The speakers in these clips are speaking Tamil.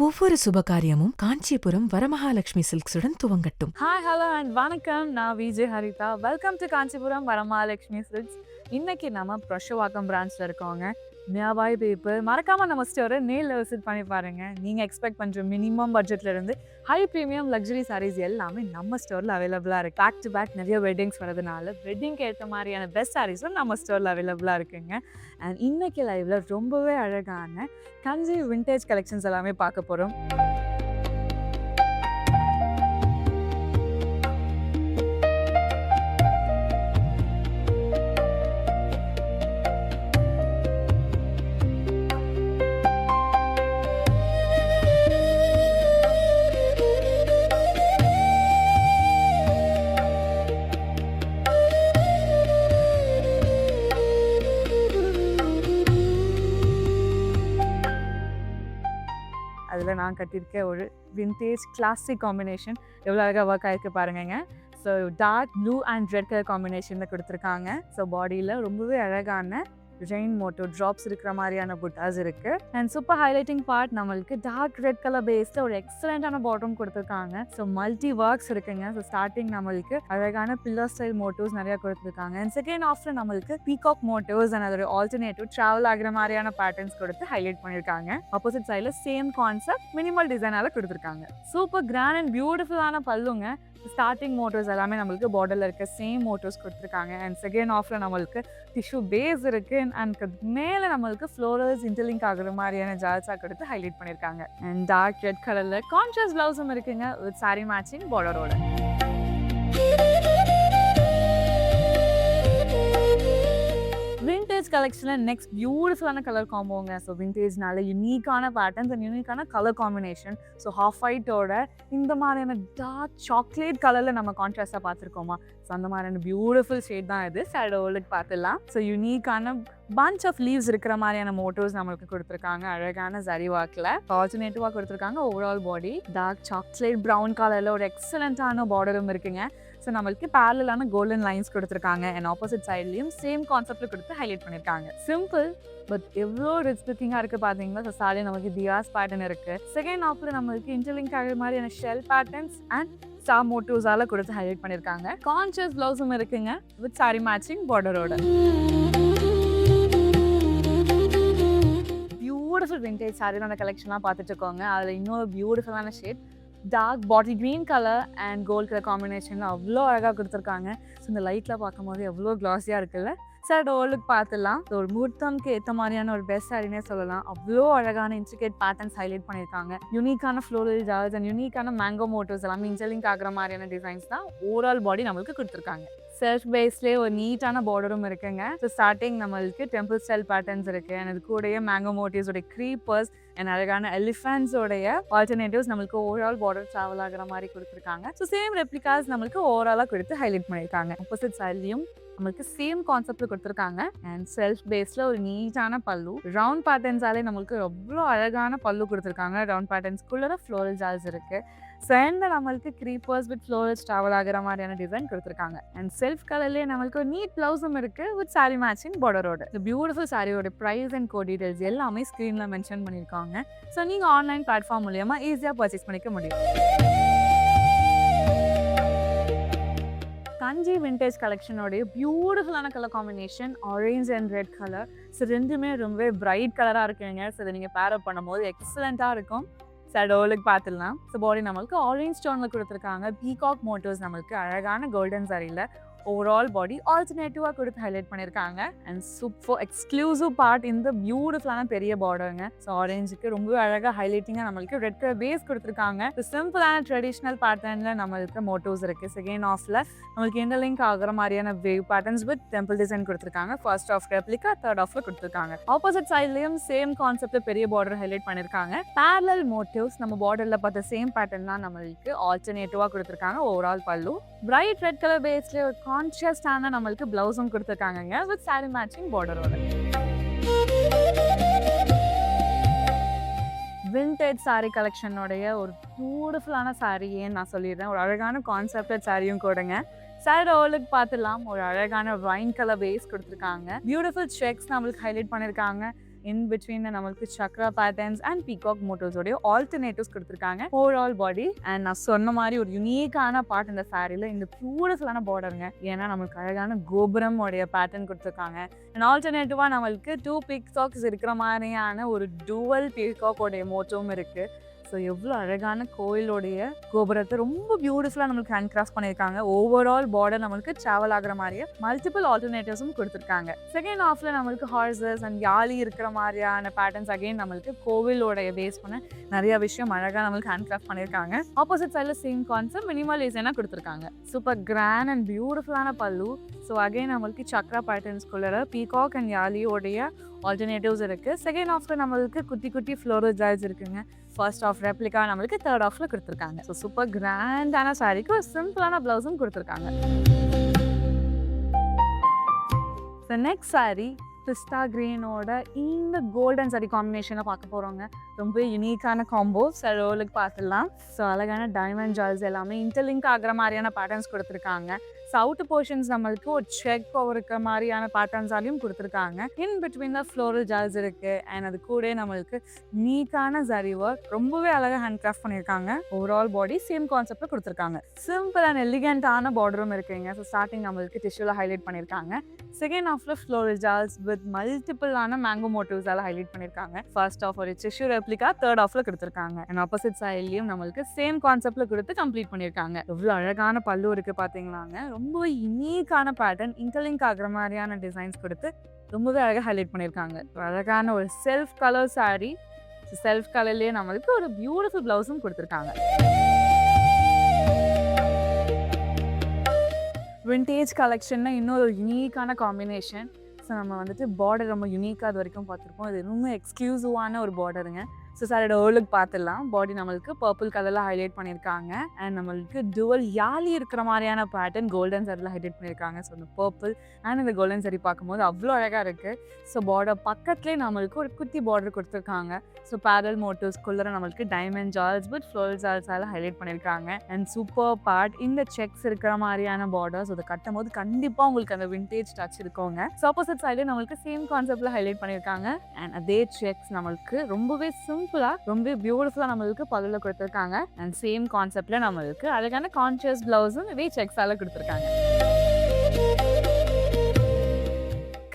ஒவ்வொரு சுபகாரியமும் காஞ்சிபுரம் வரமகாலட்சுமி சில்க்ஸுடன் துவங்கட்டும். ஹாய் ஹலோ அண்ட் வணக்கம். நான் Vijay Haritha. Welcome to Kanchipuram Varamahalakshmi Silks. இன்னைக்கு நம்ம பிரஷவாக்கம் பிரான்ச்ல இருக்கோங்க. நியாபாய் பேப்பர் மறக்காம நம்ம ஸ்டோரை நேரில் விசிட் பண்ணி பாருங்க. நீங்க எக்ஸ்பெக்ட் பண்ற மினிமம் பட்ஜெட்ல இருந்து ஹை ப்ரீமியம் லக்ஸரி சாரீஸ் எல்லாமே நம்ம ஸ்டோர்ல அவைலபிளா இருக்கு. பேக் டு பேக் நிறைய வெட்டிங்ஸ் வரதுனால வெட்டிங்க்கு ஏற்ற மாதிரியான பெஸ்ட் சாரீஸும் நம்ம ஸ்டோர்ல அவைலபிளா இருக்குங்க. அண்ட் இன்னைக்கு லைவ்ல ரொம்பவே அழகான கஞ்சி விண்டேஜ் கலெக்ஷன்ஸ் எல்லாமே பார்க்க போறோம். அதில் நான் கட்டியிருக்க ஒரு விண்டேஜ் கிளாசிக் காம்பினேஷன் எவ்வளோ அழகாக ஒர்க் ஆகிருக்கு பாருங்க. So dark blue and red colour காம்பினேஷனில் கொடுத்துருக்காங்க. ஸோ பாடியில் ரொம்பவே அழகான ரெயின் மோட்டோ ட்ராப்ஸ் இருக்கிற மாதிரியான புட்டாஸ் இருக்கு. அண்ட் சூப்பர் ஹைலைட்டிங் பார்ட் நம்மளுக்கு டார்க் ரெட் கலர் பேஸ்ல ஒரு எக்ஸலண்டான பாட்டம் கொடுத்துருக்காங்க. ஸோ மல்டி ஒர்க்ஸ் இருக்குங்க. ஸோ ஸ்டார்டிங் நம்மளுக்கு அழகான பில்லர் ஸ்டைல் மோட்டோஸ் நிறைய கொடுத்துருக்காங்க. அண்ட் செகண்ட் ஆஃப்ல நம்மளுக்கு பீகாக் மோட்டோஸ் அண்ட் அதோட ஆல்டர்னேட்டிவ் டிராவல் ஆகிற மாதிரியான பேட்டர்ன்ஸ் கொடுத்து ஹைலைட் பண்ணியிருக்காங்க. ஆப்போசிட் சைட்ல சேம் கான்செப்ட் மினிமல் டிசைனால கொடுத்துருக்காங்க. சூப்பர் கிராண்ட் அண்ட் பியூட்டிஃபுல்லான பல்லுங்க. ஸ்டார்டிங் மோட்டோஸ் எல்லாமே நம்மளுக்கு பார்டர்ல இருக்க சேம் மோட்டோஸ் கொடுத்துருக்காங்க. அண்ட் செகண்ட் ஆஃப்ல நம்மளுக்கு டிஷ்யூ பேஸ் இருக்கு. அண்ட் மேலே நம்மளுக்கு ஃப்ளோரல்ஸ் இன்டர்லிங்க் ஆகுற மாதிரியான ஜால்ஸா கொடுத்து ஹைலைட் பண்ணியிருக்காங்க. அண்ட் டார்க் ரெட் கலர்ல கான்ட்ராஸ்ட் பிளவுஸும் இருக்குங்க வித் சாரி மேட்சிங் பார்டரோட. விண்டேஜ் கலெக்ஷன்ல நெக்ஸ்ட் பியூட்டிஃபுல்லான கலர் காம்போங்க. ஸோ விண்டேஜ்னால யூனிக்கான பேட்டர்ன்ஸ் அண்ட் யூனிக்கான கலர் காம்பினேஷன். ஸோ ஹாஃப் ஒயிட்டோட இந்த மாதிரியான டார்க் சாக்லேட் கலர்ல நம்ம கான்ட்ராஸ்டா பார்த்துருக்கோமா? ஸோ அந்த மாதிரியான பியூட்டிஃபுல் ஷேட் தான் இது. ஷேடோவுக்கு பார்த்துடலாம். ஸோ யூனிக்கான பஞ்ச் ஆஃப் லீவ்ஸ் இருக்கிற மாதிரியான மோட்டோஸ் நம்மளுக்கு கொடுத்துருக்காங்க. அழகான ஜரி ஒர்க்ல ஆல்டர்னேட்டிவா கொடுத்துருக்காங்க. Overall body dark chocolate brown கலர்ல ஒரு எக்ஸலண்டான பார்டரும் இருக்குங்க. ஸோ நம்மளுக்கு பேரலான கோல்டன் லைன்ஸ் கொடுத்துருக்காங்க. அண்ட் ஆப்போசிட் சைட்லையும் சேம் கான்செப்ட்ல கொடுத்து ஹைலைட் பண்ணியிருக்காங்க. சிம்பிள் பட் எவ்வளோ ரிச் லுக்கிங்காக இருக்குது பார்த்தீங்களா? ஸோ சாரி நமக்கு தியாஸ் பேட்டர்ன் இருக்குது. செகண்ட் ஆஃப்ல நம்மளுக்கு இன்டர்லிங்க் ஆகிற மாதிரியான ஷெல் பேட்டர்ன்ஸ் அண்ட் ஸ்டார் மோட்டிவ்ஸால கொடுத்து ஹைலைட் பண்ணியிருக்காங்க. கான்ஷியஸ் பிளவுஸும் இருக்குங்க வித் சாரி மேட்சிங் பார்டரோட. பியூட்டிஃபுல் விண்டேஜ் சாரியோட கலெக்ஷன்லாம் பார்த்துட்டு இருக்கோங்க. அதில் இன்னொரு பியூட்டிஃபுல்லான shade dark bottle green colour and gold colour காம்பினேஷனில் அவ்வளோ அழகாக கொடுத்துருக்காங்க. ஸோ இந்த லைட்டில் பார்க்கும்போது எவ்வளோ க்ளாஸியாக இருக்குல்ல? சார் ஓலுக்கு பார்த்துலாம். ஸோ ஒரு முகூர்த்தம்க்கு ஏற்ற மாதிரியான ஒரு பெஸ்ட் சாரினே சொல்லலாம். அவ்வளோ அழகான இன்ட்ரிகேட் பேட்டர்ன்ஸ் ஹைலைட் பண்ணியிருக்காங்க. யூனிக்கான ஃப்ளோரல் ஜால்ஸ் அண்ட் யூனிக்கான மேங்கோ மோட்டோஸ் எல்லாமே இன்டர்லிங்க் ஆகிற மாதிரியான டிசைன்ஸ் தான் ஓவரால் பாடி நம்மளுக்கு கொடுத்துருக்காங்க. செல்ஃப் பேஸ்லேயே ஒரு நீட்டான பார்டரும் இருக்குங்க. ஸோ ஸ்டார்டிங் நம்மளுக்கு டெம்பிள் ஸ்டைல் பேட்டர்ன்ஸ் இருக்குது. அண்ட் அது கூடயே மேங்கோ மோட்டிவ்ஸோடைய க்ரீப்பர்ஸ் அண்ட் அழகான எலிஃபென்ட்ஸோடைய ஆல்டர்னேட்டிவ்ஸ் நம்மளுக்கு ஓவரால் பார்டர் ட்ராவல் ஆகிற மாதிரி கொடுத்துருக்காங்க. ஸோ சேம் ரெப்ளிகாஸ் நம்மளுக்கு ஓவராலாக கொடுத்து ஹைலைட் பண்ணியிருக்காங்க. ஆப்போசிட் சைட்லையும் நம்மளுக்கு சேம் கான்செப்ட்ல கொடுத்துருக்காங்க. அண்ட் செல்ஃப் பேஸ்ல ஒரு நீட்டான பல்லு ரவுண்ட் பேட்டர்ன்ஸாலே நம்மளுக்கு எவ்வளோ அழகான பல்லு கொடுத்துருக்காங்க. ரவுண்ட் பேட்டர்ன்ஸ்குள்ள ஃப்ளோரல் ஜால்ஸ் இருக்கு. சென்டர் நம்மளுக்கு க்ரீப்பர்ஸ் வித் ஃப்ளோரல்ஸ் ட்ராவல் ஆகிற மாதிரியான டிசைன் கொடுத்துருக்காங்க. அண்ட் செல்ஃப் கலர்லேயே நம்மளுக்கு ஒரு நீட் பிளவுஸும் இருக்கு வித் சாரி மேட்சிங் பார்டரோட. இந்த பியூட்டிஃபுல் சாரியோட ப்ரைஸ் அண்ட் கோட் டீடைல்ஸ் எல்லாமே ஸ்க்ரீன்ல மென்ஷன் பண்ணியிருக்காங்க. ஸோ நீங்கள் ஆன்லைன் பிளாட்ஃபார்ம் மூலியமா ஈஸியாக பர்ச்சேஸ் பண்ணிக்க முடியும். கஞ்சி விண்டேஜ் கலெக்ஷனோடைய பியூட்டிஃபுல்லான colour combination orange and red colour. So ரெண்டுமே ரொம்பவே பிரைட் கலராக இருக்குங்க. ஸோ இதை நீங்கள் பேர் அப் பண்ணும்போது எக்ஸலண்ட்டாக இருக்கும். ஷேடோவுக்கு பார்த்துடலாம். ஸோ பாடி நம்மளுக்கு ஆரஞ்ச் ஸ்டோனில் கொடுத்துருக்காங்க. பீகாக் மோட்டோஸ் நம்மளுக்கு அழகான கோல்டன் சாரியில் ஓவரால் பாடி ஆல்டர்னேட்டிவாக கொடுத்து ஹைலைட் பண்ணியிருக்காங்க. அண்ட் சூப்பர் எக்ஸ்க்ளூசிவ் பார்ட் இந்த பியூட்டிஃபுல்லான பெரிய பார்டருங்க. ஸோ ஆரஞ்சுக்கு ரொம்ப அழகாக ஹைலைட்டிங்காக நம்மளுக்கு ரெட் கலர் பேஸ் கொடுத்துருக்காங்க. சிம்பிளான ட்ரெடிஷ்னல் பேட்டர்னில் நம்மளுக்கு மோட்டோஸ் இருக்குது. செகண்ட் ஆஃப்ல நம்மளுக்கு இன்டர்லிங்க் ஆகிற மாதிரியான wave patterns with temple design கொடுத்துருக்காங்க. ஃபர்ஸ்ட் ஆஃப் ரெப்ளிகா, தேர்ட் ஆஃப்ல கொடுத்துருக்காங்க. ஆப்போசிட் சைட்லையும் சேம் கான்செப்ட்ல பெரிய பார்டர் ஹைலைட் பண்ணியிருக்காங்க. பேரலல் மோட்டிவ்ஸ் நம்ம பார்டர்ல பார்த்த சேம் பேட்டர்ன் தான் நம்மளுக்கு ஆல்டர்னேட்டிவாக கொடுத்துருக்காங்க. ஓவரால் பல்லு பிரைட் ரெட் கலர் பேஸ்ல ஒரு கான்ஷியஸ்டான நம்மளுக்கு பிளவுஸும் கொடுத்துருக்காங்க வித் சாரி மேட்சிங் பார்டரோட. விண்டேஜ் சாரி கலெக்ஷனோடைய ஒரு பியூட்டிஃபுல்லான சாரின்னு நான் சொல்லிடுறேன். ஒரு அழகான கான்செப்டட் சாரியும் கூடங்க. சாரி ஓலுக்கு பார்த்துலாம். ஒரு அழகான வைன் கலர் பேஸ் கொடுத்துருக்காங்க. பியூட்டிஃபுல் செக்ஸ் நம்மளுக்கு ஹைலைட் பண்ணியிருக்காங்க. இன் பிட்வீன் நம்மளுக்கு சக்ரா பேட்டர்ன்ஸ் அண்ட் பீகாக் மோட்டிவ்ஸோடைய ஆல்டர்னேட்டிவ்ஸ் கொடுத்துருக்காங்க. ஓவரால் பாடி அண்ட் நான் சொன்ன மாதிரி ஒரு யூனிக்கான பார்ட் இந்த சாரியில் இந்த பியூட்டிஃபுல்லான பார்டருங்க. ஏன்னா நம்மளுக்கு அழகான கோபுரம் உடைய பேட்டர்ன் கொடுத்துருக்காங்க. அண்ட் ஆல்டர்னேட்டிவாக நம்மளுக்கு 2 பீகாக்ஸ் இருக்கிற மாதிரியான ஒரு டுவல் பீகாக் உடைய மோட்டிவும் இருக்குது. ஸோ எவ்வளோ அழகான கோயிலோடைய கோபுரத்தை ரொம்ப பியூட்டிஃபுல்லாக நம்மளுக்கு ஹேண்ட் கிராஃப்ட் பண்ணியிருக்காங்க. ஓவரால் பார்டர் நம்மளுக்கு ட்ராவல் ஆகிற மாதிரியே மல்டிபிள் ஆல்டர்னேட்டிவ்ஸும் கொடுத்துருக்காங்க. செகண்ட் ஹாஃபில் நம்மளுக்கு ஹார்சஸ் அண்ட் யாலி இருக்கிற மாதிரியான பேட்டர்ன்ஸ் அகைன் நம்மளுக்கு கோவிலோடைய பேஸ் பண்ண நிறைய விஷயம் அழகாக நம்மளுக்கு ஹேண்ட் கிராஃப்ட் பண்ணியிருக்காங்க. ஆப்போசிட் சைடில் சேம் கான்செப்ட் மினிமலைசேஷனாக கொடுத்துருக்காங்க. சூப்பர் கிராண்ட் அண்ட் பியூட்டிஃபுல்லான பல்லு. ஸோ அகைன் நம்மளுக்கு சக்ரா பேட்டர்ன்ஸ்குள்ளே பீகாக் அண்ட் யாலியோடைய ஆல்டர்னேட்டிவ்ஸ் இருக்குது. செகண்ட் ஹாஃபில் நம்மளுக்கு குட்டி குட்டி ஃப்ளோரல் ஜாய்ஸ் இருக்குங்க. ஃபர்ஸ்ட் ஆஃப் ரெப்ளிகா நம்மளுக்கு தேர்ட் ஆஃப்ல கொடுத்துருக்காங்க. ஸோ சூப்பர் கிராண்டான சாரிக்கு ஒரு சிம்பிளான ப்ளவுஸும் கொடுத்துருக்காங்க. ஸோ நெக்ஸ்ட் சாரி பிஸ்டா கிரீனோட இந்த கோல்டன் சாரி காம்பினேஷனை பார்க்க போகிறோங்க. ரொம்ப யூனிக்கான காம்போ. ரோலுக்கு பார்த்துடலாம். ஸோ அழகான டைமண்ட் ஜால்ஸ் எல்லாமே இன்டர்லிங்க் ஆகிற மாதிரியான பேட்டர்ன்ஸ் கொடுத்துருக்காங்க. அவுட்டர் போர்ஷன்ஸ் நம்மளுக்கு ஒரு செக் இருக்கிற மாதிரியான பேட்டர்ன்ஸாலையும் கொடுத்துருக்காங்க. இன் பிட்வீன் த ஃப்ளோரல் ஜால்ஸ் இருக்குது. அண்ட் அது கூட நம்மளுக்கு யூனிக்கான ஜரி ஒர்க் ரொம்பவே அழகாக ஹேண்ட் கிராஃப்ட் பண்ணியிருக்காங்க. ஓவரால் பாடி சேம் கான்செப்டில் கொடுத்துருக்காங்க. சிம்பிள் அண்ட் எலிகென்ட்டான பார்டரும் இருக்குங்க. ஸோ ஸ்டார்டிங் நம்மளுக்கு டிஷ்யூவில் ஹைலைட் பண்ணியிருக்காங்க. செகண்ட் ஹாஃபில் ஃப்ளோரல் ஜால்ஸ் வித் மல்டிபிளான மேங்கோ மோட்டிவ்ஸால் ஹைலைட் பண்ணியிருக்காங்க. ஃபர்ஸ்ட் ஆஃப் ஒரு டிஷ்யூ ரெப்ளிகா தேர்ட் ஆஃபில் கொடுத்துருக்காங்க. அண்ட் ஆப்போசிட் சைட்லையும் நம்மளுக்கு சேம் கான்செப்டில் கொடுத்து கம்ப்ளீட் பண்ணியிருக்காங்க. எவ்வளோ அழகான பல்லு இருக்குது பார்த்தீங்களாங்க. ரொம்ப யூனிக்கான பேட்டர்ன் இன்டர்லிங்க் ஆகிற மாதிரியான டிசைன்ஸ் கொடுத்து ரொம்பவே அழகாக ஹைலைட் பண்ணியிருக்காங்க. அழகான ஒரு செல்ஃப் கலர் சாரி. செல்ஃப் கலர்லேயே நம்மளுக்கு ஒரு பியூட்டிஃபுல் ப்ளவுஸும் கொடுத்துருக்காங்க. விண்டேஜ் கலெக்ஷன்னா இன்னொரு யூனிக்கான காம்பினேஷன். ஸோ நம்ம வந்துட்டு பார்டர் ரொம்ப யூனிக்காக அது வரைக்கும் பார்த்துருப்போம். இது இன்னும் எக்ஸ்க்ளூசிவான ஒரு பார்டருங்க. ஸோ சாரியோட ஓலுக்கு பார்த்துடலாம். பாடி நம்மளுக்கு பர்பிள் கலரில் ஹைலைட் பண்ணியிருக்காங்க. அண்ட் நம்மளுக்கு டுவல் யாலி இருக்கிற மாதிரியான பேட்டர்ன் கோல்டன் சாரியில் ஹைலைட் பண்ணியிருக்காங்க. ஸோ இந்த பர்பிள் அண்ட் இந்த கோல்டன் சாரி பார்க்கும்போது அவ்வளோ அழகாக இருக்குது. ஸோ பார்டர் பக்கத்துலேயே நம்மளுக்கு ஒரு குட்டி பார்டர் கொடுத்துருக்காங்க. ஸோ பேரல் மோட்டிவ்ஸ்குள்ளே நம்மளுக்கு டைமண்ட் ஜால்ஸ் பட் ஃப்ளோரல் ஜால்ஸால் ஹைலைட் பண்ணியிருக்காங்க. அண்ட் சூப்பர் பார்ட் இந்த செக்ஸ் இருக்கிற மாதிரியான பார்டர்ஸ் அதை கட்டும் போது கண்டிப்பாக உங்களுக்கு அந்த விண்டேஜ் டச் இருக்கோங்க. ஸோ ஆப்போசிட் சைடு நம்மளுக்கு சேம் கான்செப்டில் ஹைலைட் பண்ணியிருக்காங்க. அண்ட் அதே செக்ஸ் நம்மளுக்கு ரொம்பவே ரொம்ப பியூட்டிஃபுல்லா நம்மளுக்கு பல்லுல கொடுத்துருக்காங்க. அண்ட் சேம் கான்செப்ட்ல நம்மளுக்கு அழகான கான்ஷியஸ் பிளவுஸும் இதே செக்ஸால கொடுத்துருக்காங்க.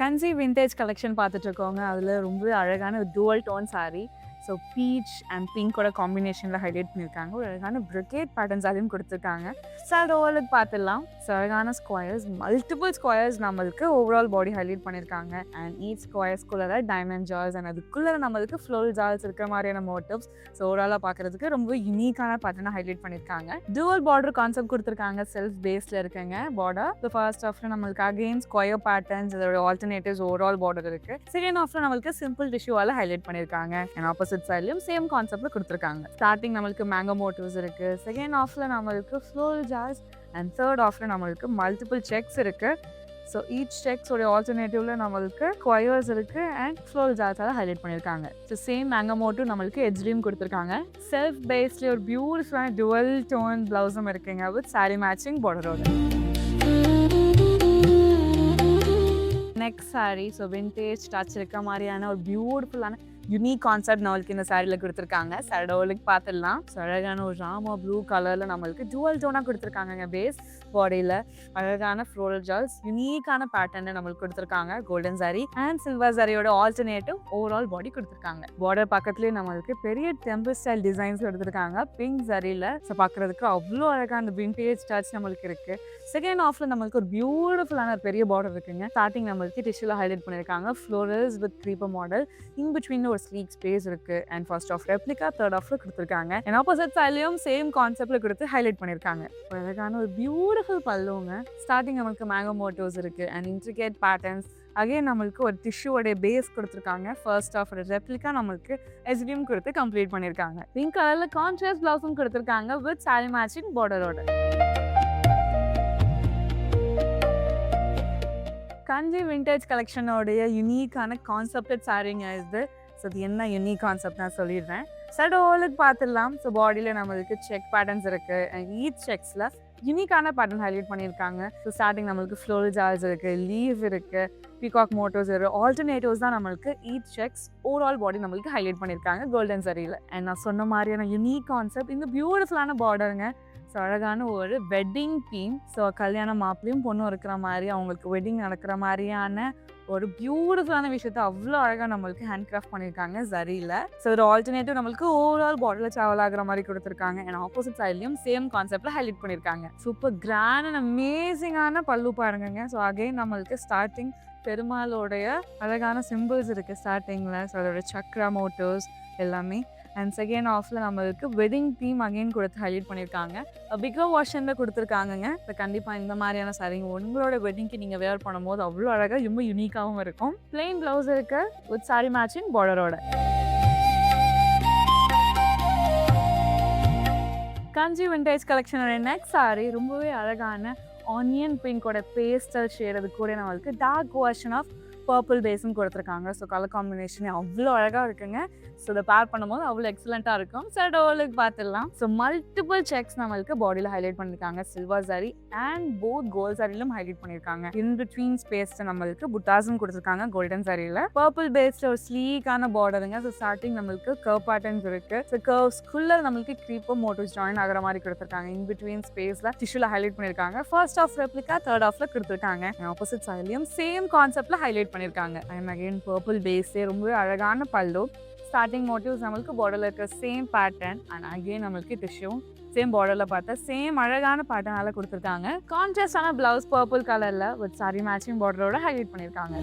கஞ்சி விண்டேஜ் கலெக்ஷன் பார்த்துட்டு இருக்கோங்க. அதில் ரொம்ப அழகான dual tone sari. So peach and பிங்கோட காம்பினேஷனில் ஹைலைட் பண்ணியிருக்காங்க. ஒரு அழகான ப்ரொக்கேட் பேட்டர்ன்ஸ் அதையும் கொடுத்துருக்காங்க. ஸோ அது ஓவலுக்கு பார்த்துடலாம். ஸோ அழகான ஸ்கொயர்ஸ் மல்டிபிள் ஸ்கொயர்ஸ் நம்மளுக்கு ஓவரால் பாடி ஹைலைட் பண்ணியிருக்காங்க. அண்ட் ஈச் ஸ்கொயர்ஸ்குள்ளே டைமண்ட் ஜால்ஸ் அண்ட் அதுக்குள்ளே நம்மளுக்கு ஃப்ளோரல் ஜால்ஸ் இருக்கிற மாதிரியான மோட்டிவ்ஸ். ஸோ ஓவராலாக பார்க்குறதுக்கு ரொம்ப யூனிக்கான பேட்டர்னை ஹைலைட் பண்ணியிருக்காங்க. டுவல் பார்டர் கான்செப்ட் கொடுத்துருக்காங்க. செல்ஃப் பேஸில் இருக்குங்க பார்டர். ஸோ ஃபர்ஸ்ட் ஆஃப்ல நம்மளுக்கு அகெயின் ஸ்கொயர் பேட்டர்ன்ஸ் இதோட ஆல்டர்னேட்டிவ்ஸ் ஓவரால் பார்டர் இருக்குது. செகண்ட் ஆஃப்ல நம்மளுக்கு சிம்பிள் டிஷ்யூவால் ஹைலைட் பண்ணியிருக்காங்க. அண்ட் ஆப்போசிட் சைட்லயும் சேம் கான்செப்ட்ல கொடுத்துருக்காங்க. ஸ்டார்டிங் நம்மளுக்கு மேங்கோ மோட்டிவ்ஸ் இருக்கு. செகண்ட் ஆஃப்ல நம்மளுக்கு ஃப்ளோரல் ஜால்ஸ் அண்ட் தேர்ட் ஆஃப்ல நம்மளுக்கு மல்டிபிள் செக்ஸ் இருக்கு. ஸோ ஈச் செக்ஸோட ஆல்டர்னேட்டிவ்ல நம்மளுக்கு ஸ்கொயர்ஸ் இருக்கு அண்ட் ஃப்ளோரல் ஜால்ஸால ஹைலைட் பண்ணியிருக்காங்க. ஸோ சேம் மேங்கோ மோட்டிவ் நம்மளுக்கு எட்ஜ்லயும் கொடுத்துருக்காங்க. செல்ஃப் பேஸ்ல ஒரு பியூட்டிஃபுல்லான டுவல் டோன் பிளவுஸும் இருக்குங்க வித் சாரி மேட்சிங் பார்டரோட. Next sari. So vintage touch இருக்க மாதிரியான ஒரு பியூட்டிஃபுல்லான யூனிக் கான்செப்ட் நம்மளுக்கு இந்த சாரியில் கொடுத்துருக்காங்க. சாரியோலுக்கு பார்த்துடலாம். ஸோ அழகான ஒரு ராமா ப்ளூ கலரில் நம்மளுக்கு டுவல் டோனாக கொடுத்துருக்காங்க. பேஸ் பாடியில் அழகான ஃப்ளோரல் ஜால்ஸ் யூனிக்கான பேட்டர்னை நம்மளுக்கு கொடுத்துருக்காங்க. கோல்டன் சாரி அண்ட் சில்வர் சாரியோட ஆல்டர்னேட்டிவ் ஓவரால் பாடி கொடுத்துருக்காங்க. பார்டர் பக்கத்துலேயே நம்மளுக்கு பெரிய டெம்பிள் ஸ்டைல் டிசைன்ஸ் கொடுத்துருக்காங்க பிங்க் சாரியில். ஸோ பார்க்குறதுக்கு அவ்வளோ அழகாக அந்த விண்டேஜ் டச் நம்மளுக்கு இருக்குது. செகண்ட் ஆஃப்ல நம்மளுக்கு ஒரு பியூட்டிஃபுல்லான ஒரு பெரிய பார்டர் இருக்குங்க. ஸ்டார்டிங் நம்மளுக்கு டிஷ்யூல ஹைலைட் பண்ணியிருக்காங்க. Florals with creeper model. In between ஒரு ஸ்லீக் ஸ்பேஸ் இருக்கு. And first of replica third ஆஃப்ல கொடுத்துருக்காங்க. அண்ட் ஆப்போசிட் சைட்லயும் சேம் கான்செப்ட்ல கொடுத்து ஹைலைட் பண்ணியிருக்காங்க. அழகான ஒரு பியூட்டிஃபுல் பல்லுங்க. ஸ்டார்டிங் நம்மளுக்கு மேங்கோ மோட்டிவ்ஸ் இருக்கு அண்ட் இன்ட்ரிகேட் பேட்டர்ன்ஸ். அகைன் நம்மளுக்கு ஒரு டிஷ்யூவோடைய பேஸ் கொடுத்துருக்காங்க. ஃபர்ஸ்ட் ஆஃப் ரெப்ளிகா நம்மளுக்கு எஸ்டிஎம் கொடுத்து கம்ப்ளீட் பண்ணியிருக்காங்க. பிங்க் கலர்ல கான்ட்ராஸ்ட் பிளவுஸும் கொடுத்துருக்காங்க வித் சாரி மேட்சிங் பார்டரோட. கஞ்சி விண்டேஜ் கலெக்ஷனோடைய யூனிக்கான கான்செப்டட் சாரீங்க இது. ஸோ அது என்ன யூனிக் கான்செப்ட் நான் சொல்லிடுறேன். சைடு ஓலுக்கு பார்த்துடலாம். ஸோ பாடியில் நம்மளுக்கு செக் பேட்டர்ன்ஸ் இருக்குது அண்ட் ஈச் செக்ஸில் யூனிக்கான பேட்டர்ன் ஹைலைட் பண்ணியிருக்காங்க. ஸோ ஸ்டார்டிங் நம்மளுக்கு ஃப்ளோரல் ஜார்ஸ் இருக்குது, லீவ் இருக்குது, பீகாக் மோட்டோஸ் இருக்குது, ஆல்டர்னேட்டிவ்ஸ் தான் நம்மளுக்கு ஈச் செக்ஸ் ஓவரால் பாடி நம்மளுக்கு ஹைலைட் பண்ணியிருக்காங்க கோல்டன் சரியில். அண்ட் நான் சொன்ன மாதிரியான யூனிக் கான்செப்ட் இந்த பியூட்டிஃபுல்லான பார்டருங்க. ஸோ அழகான ஒரு வெட்டிங் தீம். ஸோ கல்யாண மாப்பிளையும் பொண்ணும் இருக்கிற மாதிரி அவங்களுக்கு வெட்டிங் நடக்கிற மாதிரியான ஒரு பியூட்டிஃபுல்லான விஷயத்த அவ்வளோ அழகாக நம்மளுக்கு ஹேண்ட் கிராஃப்ட் பண்ணியிருக்காங்க ஜரியில். ஸோ ஒரு ஆல்டர்னேட்டிவ் நம்மளுக்கு ஓவரால் பாடியில் ட்ராவல் ஆகிற மாதிரி கொடுத்துருக்காங்க. அண்ட் ஆப்போசிட் சைட்லையும் சேம் கான்செப்டில் ஹைலைட் பண்ணியிருக்காங்க. சூப்பர் கிராண்ட் அண்ட் அமேசிங்கான பல்லு பாருங்க. ஸோ அகைன் நம்மளுக்கு ஸ்டார்டிங் பெருமாளோடைய அழகான சிம்பிள்ஸ் இருக்குது ஸ்டார்டிங்கில். ஸோ அதோட சக்ரா மோட்டோஸ் எல்லாமே. அண்ட் செகண்ட் ஆஃபில் நம்மளுக்கு வெட்டிங் தீம் அகெயின் கொடுத்து ஹைலைட் பண்ணியிருக்காங்க. பிகர் வாஷனில் கொடுத்துருக்காங்கங்க. இப்போ கண்டிப்பாக இந்த மாதிரியான சாரீங்க உங்களோட வெட்டிங்க்கு நீங்கள் வேர் பண்ணும்போது அவ்வளோ அழகாக ரொம்ப யூனிக்காகவும் இருக்கும். பிளெயின் ப்ளவுஸ் இருக்கு வித் சாரி மேட்சிங் பார்டரோட. கஞ்சி விண்டேஜ் கலெக்ஷனோட நெக்ஸ்ட் சாரி ரொம்பவே அழகான ஆனியன் பிங்கோட பேஸ்டல் ஷேட். அது கூட நம்மளுக்கு டார்க் வெர்ஷன் ஆஃப் பர்பிள் பேஸும் கொடுத்துருக்காங்க. ஸோ கலர் காம்பினேஷனே அவ்வளோ அழகாக இருக்குங்க. ஸோ இதை பேர் பண்ணும்போது அவ்வளோ எக்ஸலண்ட்டாக இருக்கும். டோலுக்கு பார்த்துடலாம். ஸோ மல்டிபிள் செக்ஸ் நம்மளுக்கு பாடியில் ஹைலைட் பண்ணியிருக்காங்க. Silver sari and both gold சாரிலும் ஹைலைட் பண்ணியிருக்காங்க. இன் பிட்வீன் ஸ்பேஸில் நம்மளுக்கு புட்டாஸும் கொடுத்துருக்காங்க கோல்டன் சாரியில். பர்பிள் பேஸ்ட் ஒரு ஸ்லீக்கான பார்டருங்க. ஸோ ஸ்டார்டிங் நம்மளுக்கு கர்வ் பேட்டர்ன்ஸ் இருக்குது. ஸோ கர்வ்ஸ்குள்ளே நம்மளுக்கு க்ரீப்பர் மோட்டோஸ் ஜாயின் ஆகிற மாதிரி கொடுத்துருக்காங்க. இன் பிட்வீன் ஸ்பேஸில் டிஷ்யூவில் ஹைலைட் பண்ணியிருக்காங்க. ஃபர்ஸ்ட் ஆஃப் ரெப்ளிகா தேர்ட் ஆஃப்ல கொடுத்துருக்காங்க. ஆப்போசிட் சைட்லையும் சேம் கான்செப்டில் ஹைலைட் பண்ணியிருக்காங்க. அண்ட் அகெயின் பர்பிள் பேஸே ரொம்பவே அழகான பல்லு. ஸ்டார்டிங் மோட்டிவ்ஸ் நம்மளுக்கு பார்டரில் இருக்கிற சேம் பேட்டர்ன் அண்ட் அகெயின் நம்மளுக்கு டிஷ்யூ சேம் பார்டரில் பார்த்தா சேம் அழகான பேட்டர்னால கொடுத்துருக்காங்க. கான்ட்ராஸ்டான பிளவுஸ் பர்பிள் கலரில் வித் சாரி மேட்சிங் பார்டரோட ஹைலைட் பண்ணியிருக்காங்க.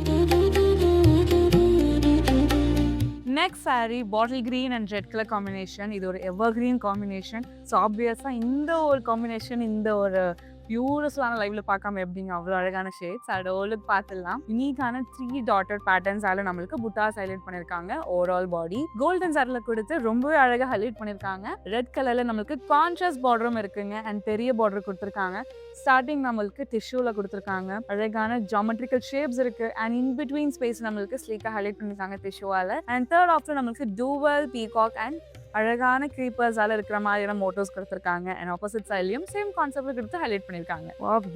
Next sorry bottle green and red colour combination. இது ஒரு எவர்கிரீன் காம்பினேஷன். ஸோ ஆப்வியஸாக இந்த ஒரு காம்பினேஷன் இந்த ஒரு பியூட்டிஃபுல்லான லைவ்ல பார்க்காம எப்படிங்க அவ்வளோ அழகான ஷேட்ஸ். அதோட ஓலுக்கு பார்த்துடலாம். யூனிக்கான 3 டாட்டட் பேட்டர்ன்ஸால நம்மளுக்கு புட்டாஸ் ஹைலைட் பண்ணியிருக்காங்க. ஓவரால் பாடி கோல்டன் சாரியில் கொடுத்து ரொம்பவே அழகாக ஹைலைட் பண்ணியிருக்காங்க. ரெட் கலரில் நம்மளுக்கு கான்ட்ராஸ்ட் பார்டரும் இருக்குங்க அண்ட் பெரிய பார்டர் கொடுத்துருக்காங்க. ஸ்டார்டிங் நம்மளுக்கு டிஷ்யூவில் கொடுத்துருக்காங்க. அழகான ஜாமெட்ரிக்கல் ஷேப்ஸ் இருக்குது அண்ட் இன் பிட்வீன் ஸ்பேஸ் நம்மளுக்கு ஸ்லீக்காக ஹைலைட் பண்ணியிருக்காங்க டிஷ்யூவால். அண்ட் தேர்ட் ஆஃப்ல நம்மளுக்கு டூவல் பீகாக் அண்ட் அழகான க்ரீப்பர்ஸால இருக்கிற மாதிரியான மோட்டோஸ் கொடுத்துருக்காங்க. அண்ட் ஆப்போசிட் சைட்லையும் சேம் கான்செப்ட்ல கொடுத்து ஹைலைட் பண்ணியிருக்காங்க.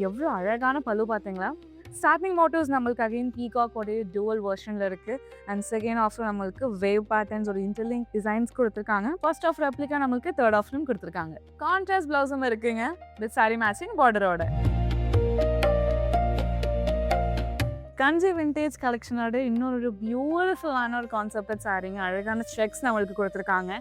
எவ்வளோ அழகான பல்லு பார்த்தீங்களா. ஸ்டார்டிங் மோட்டோஸ் நம்மளுக்கு அகைன் பீகாக் உடைய டூவல் வெர்ஷனில் இருக்குது. அண்ட் செகண்ட் ஆஃப்ல நம்மளுக்கு வேவ் பேட்டர்ன்ஸ் ஒரு இன்டர்லிங்க் டிசைன்ஸ் கொடுத்துருக்காங்க. ஃபர்ஸ்ட் ஆஃப் ரெப்ளிகா நம்மளுக்கு தேர்ட் ஆஃப்லையும் கொடுத்துருக்காங்க. கான்ட்ராஸ்ட் பிளவுஸும் இருக்குங்க வித் சாரி மேட்சிங் பார்டரோட. கஞ்சி விண்டேஜ் கலெக்ஷனோட இன்னொரு பியூட்டிஃபுல்லான ஒரு கான்செப்ட் சாரிங்க. அழகான செக்ஸ் நம்மளுக்கு கொடுத்துருக்காங்க.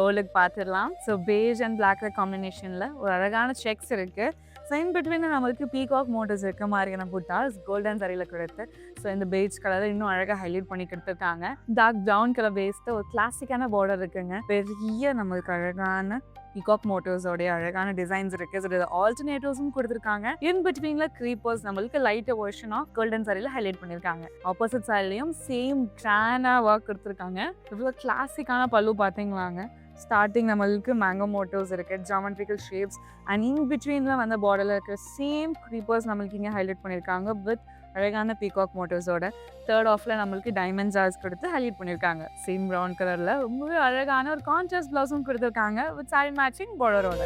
ஓலுக்கு பார்த்துடலாம். So beige and black colour காம்பினேஷனில் ஒரு அழகான செக்ஸ் இருக்குது. ஸோ இன் பிட்வீன் நம்மளுக்கு பீகாக் மோட்டர்ஸ் இருக்க மாதிரியான புட்டாஸ் கோல்டன் சரியில் கொடுத்து ஸோ இந்த பேஜ் கலரை இன்னும் அழகாக ஹைலைட் பண்ணி கொடுத்துருக்காங்க. டார்க் ப்ரௌன் கலர் பேஸ்ட்டு ஒரு கிளாசிக்கான பார்டர் இருக்குங்க. பெரிய நம்மளுக்கு அழகான பீகாக் மோட்டோஸோடைய அழகான டிசைன்ஸ் இருக்குது. ஸோ இது ஆல்டர்னேட்டிவ்ஸும் கொடுத்துருக்காங்க. இன் பிட்வீனில் க்ரீப்பர்ஸ் நம்மளுக்கு லைட்டர் வெர்ஷன் ஆஃப் கோல்டன் சாரியில் ஹைலைட் பண்ணியிருக்காங்க. ஆப்போசிட் சைட்லையும் சேம் கிராண்டாக ஒர்க் கொடுத்துருக்காங்க. இவ்வளோ கிளாசிக்கான பல்லு பார்த்தீங்களாங்க. ஸ்டார்டிங் நம்மளுக்கு மேங்கோ மோட்டோஸ் இருக்குது, ஜாமெட்ரிக்கல் ஷேப்ஸ் அண்ட் இன் பிட்வீனில் வந்த பார்டரில் இருக்கிற சேம் க்ரீப்பர்ஸ் நம்மளுக்கு இங்கே ஹைலைட் பண்ணியிருக்காங்க வித் அழகான பீகாக் மோட்டோஸோட. தேர்ட் ஆஃப்ல நம்மளுக்கு டைமண்ட் ஜார்ஸ் கொடுத்து ஹைலைட் பண்ணியிருக்காங்க. சேம் ப்ரௌன் கலரில் ரொம்பவே அழகான ஒரு கான்ட்ராஸ்ட் பிளவுஸும் கொடுத்துருக்காங்க வித் சாரி மேட்சிங் பார்டரோட.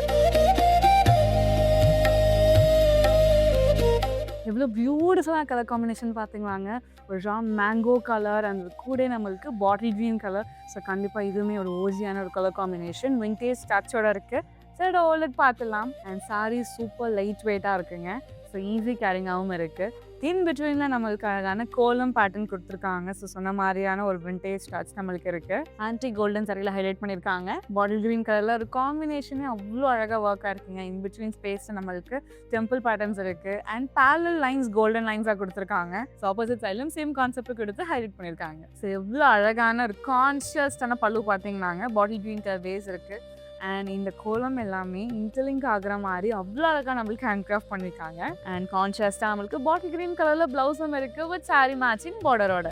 எவ்வளோ பியூட்டிஃபுல்லாக கலர் காம்பினேஷன் பார்த்தீங்களாங்க. ஒரு மேங்கோ கலர் அண்ட் கூட நம்மளுக்கு பாட்டில் க்ரீன் கலர். ஸோ கண்டிப்பாக இதுவுமே ஒரு ஓசியான ஒரு கலர் காம்பினேஷன் விண்டேஜ் டச்சோட இருக்குது. சரி ஓலுக்கு பார்த்துடலாம். அண்ட் சாரீ சூப்பர் லைட் வெயிட்டாக இருக்குங்க. ஸோ ஈஸி கேரிங்காகவும் இருக்குது. இன் பிட்வீனில் நம்மளுக்கு அழகான கோலம் பேட்டர்ன் கொடுத்துருக்காங்க. ஸோ சொன்ன மாதிரியான ஒரு விண்டேஜ் டச் நம்மளுக்கு இருக்குது. ஆன்டி கோல்டன் சரியில் ஹைலைட் பண்ணியிருக்காங்க. பாட்டில் க்ரீன் கலரில் ஒரு காம்பினேஷனே அவ்வளோ அழகாக ஒர்க்காக இருக்குங்க. இன் பிட்வீன் ஸ்பேஸ் நம்மளுக்கு டெம்பிள் பேட்டர்ன்ஸ் இருக்குது அண்ட் பேரலல் லைன்ஸ் கோல்டன் லைன்ஸாக கொடுத்துருக்காங்க. ஸோ ஆப்போசிட் சைட்லையும் சேம் கான்செப்ட் கொடுத்து ஹைலைட் பண்ணியிருக்காங்க. ஸோ எவ்வளோ அழகான ஒரு கான்ஷியஸ்டான பல்லு பார்த்தீங்கன்னாங்க. பாட்டில் க்ரீன் கலர் பேஸ் இருக்குது அண்ட் இந்த கோலம் எல்லாமே இன்டர்லிங்க் ஆகிற மாதிரி அவ்வளோ அழகாக நம்மளுக்கு ஹேண்ட் கிராஃப்ட் பண்ணியிருக்காங்க. அண்ட் கான்ட்ராஸ்டாக நம்மளுக்கு பாட்டில் கிரீன் கலரில் ப்ளவுஸும் இருக்குது வித் சாரி மேட்சிங் பார்டரோட.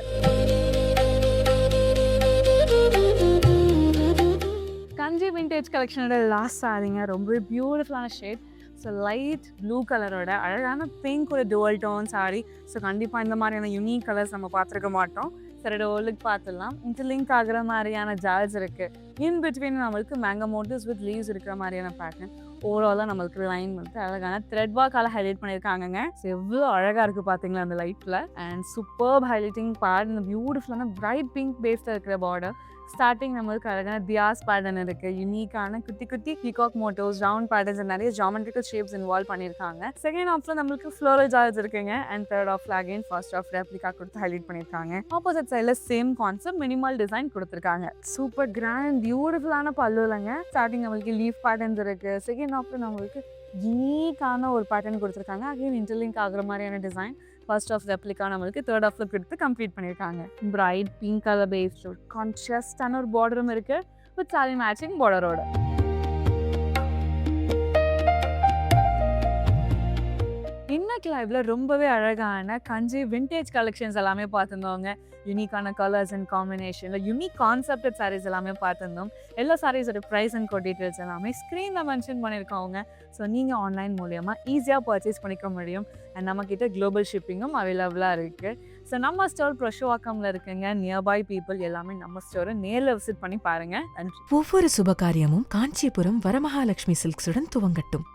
கஞ்சி விண்டேஜ் கலெக்ஷனோட லாஸ்ட் சாரிங்க. ரொம்பவே பியூட்டிஃபுல்லான ஷேட். ஸோ லைட் ப்ளூ கலரோட அழகான பிங்க் ஒரு டுவல் டோன் சாரி. ஸோ கண்டிப்பாக இந்த மாதிரியான யூனிக் கலர்ஸ் நம்ம பார்த்துருக்க மாட்டோம். சரி ஓலுக்கு பார்த்துடலாம். இன்டர்லிங்க் ஆகிற மாதிரியான ஜால்ஸ் இருக்குது. இன் பிட்வீன் நம்மளுக்கு மேங்கோ மோட்டிவ்ஸ் வித் லீவ்ஸ் இருக்கிற மாதிரியான பேட்டர்ன். ஓவராலாக நம்மளுக்கு லைன் வந்து அழகான த்ரெட் ஒர்க்கால ஹைலைட் பண்ணியிருக்காங்கங்க. ஸோ எவ்வளோ அழகாக இருக்குது பார்த்தீங்களா அந்த லைட்டில். அண்ட் சூப்பர் ஹைலைட்டிங் பார்ட், இந்த பியூட்டிஃபுல்லான பிரைட் பிங்க் பேஸில் இருக்கிற பார்டர். ஸ்டார்டிங் நம்மளுக்கு அழகான தியாஸ் பேட்டர்ன் இருக்குது. யூனிக்கான குட்டி குட்டி பீகாக் மோட்டோஸ், ரவுண்ட் பேட்டர்ன்ஸ், நிறைய ஜாமெட்ரிக்கல் ஷேப்ஸ் இன்வால்வ் பண்ணியிருக்காங்க. செகண்ட் ஹாஃப்ல நம்மளுக்கு ஃப்ளோரல் ஜார்ஸ் இருக்குங்க. அண்ட் தேர்ட் ஹாஃப்ல அகைன் ஃபர்ஸ்ட் ஹாஃப் ரெப்ளிகா கொடுத்து ஹைலைட் பண்ணியிருக்காங்க. ஆப்போசிட் சைடில் சேம் கான்செப்ட், மினிமல் டிசைன் கொடுத்துருக்காங்க. சூப்பர் கிராண்ட் பியூட்டிஃபுல்லான பல்லு இல்லைங்க. ஸ்டார்டிங் நம்மளுக்கு லீஃப் பேட்டர்ன்ஸ் இருக்குது. செகண்ட் ஹாஃப்ல நம்மளுக்கு யூனிக்கான ஒரு பேட்டர்ன் கொடுத்துருக்காங்க. அகைன் இன்டர்லிங்க் ஆகுற மாதிரியான டிசைன். ஃபர்ஸ்ட் ஆஃப் ரெப்ளிகா நம்மளுக்கு தேர்ட் ஆஃப்ல கொடுத்து கம்ப்ளீட் பண்ணியிருக்காங்க. பிரைட் பிங்க் கலர் பேஸ் கான்ட்ராஸ்டான ஒரு பார்டரும் இருக்கு வித் சாரி மேட்சிங் பார்டரோட. இன்னைக்கு லைவ்ல ரொம்பவே அழகான கஞ்சி விண்டேஜ் கலெக்ஷன்ஸ் எல்லாமே பார்த்துருந்தோங்க. யூனிக்கான கலர்ஸ் அண்ட் காம்பினேஷன்ல யூனிக் கான்செப்டட் சாரீஸ் எல்லாமே பார்த்துருந்தோம். எல்லா சாரீஸோட ப்ரைஸ் அண்ட் கோட் டீட்டெயில்ஸ் எல்லாமே ஸ்க்ரீனில் மென்ஷன் பண்ணியிருக்கோங்க. ஸோ நீங்கள் ஆன்லைன் மூலியமாக ஈஸியாக பர்ச்சேஸ் பண்ணிக்க முடியும். அண்ட் நம்மக்கிட்ட குளோபல் ஷிப்பிங்கும் அவைலபிளாக இருக்குது. ஸோ நம்ம ஸ்டோர் ப்ரொஷோவாக்கமில் இருக்குங்க. நியர்பை பீப்புள் எல்லாமே நம்ம ஸ்டோரை நேரில் விசிட் பண்ணி பாருங்கள். நன்றி. ஒவ்வொரு சுபகாரியமும் காஞ்சிபுரம் வரமகாலட்சுமி சில்க்ஸுடன் துவங்கட்டும்.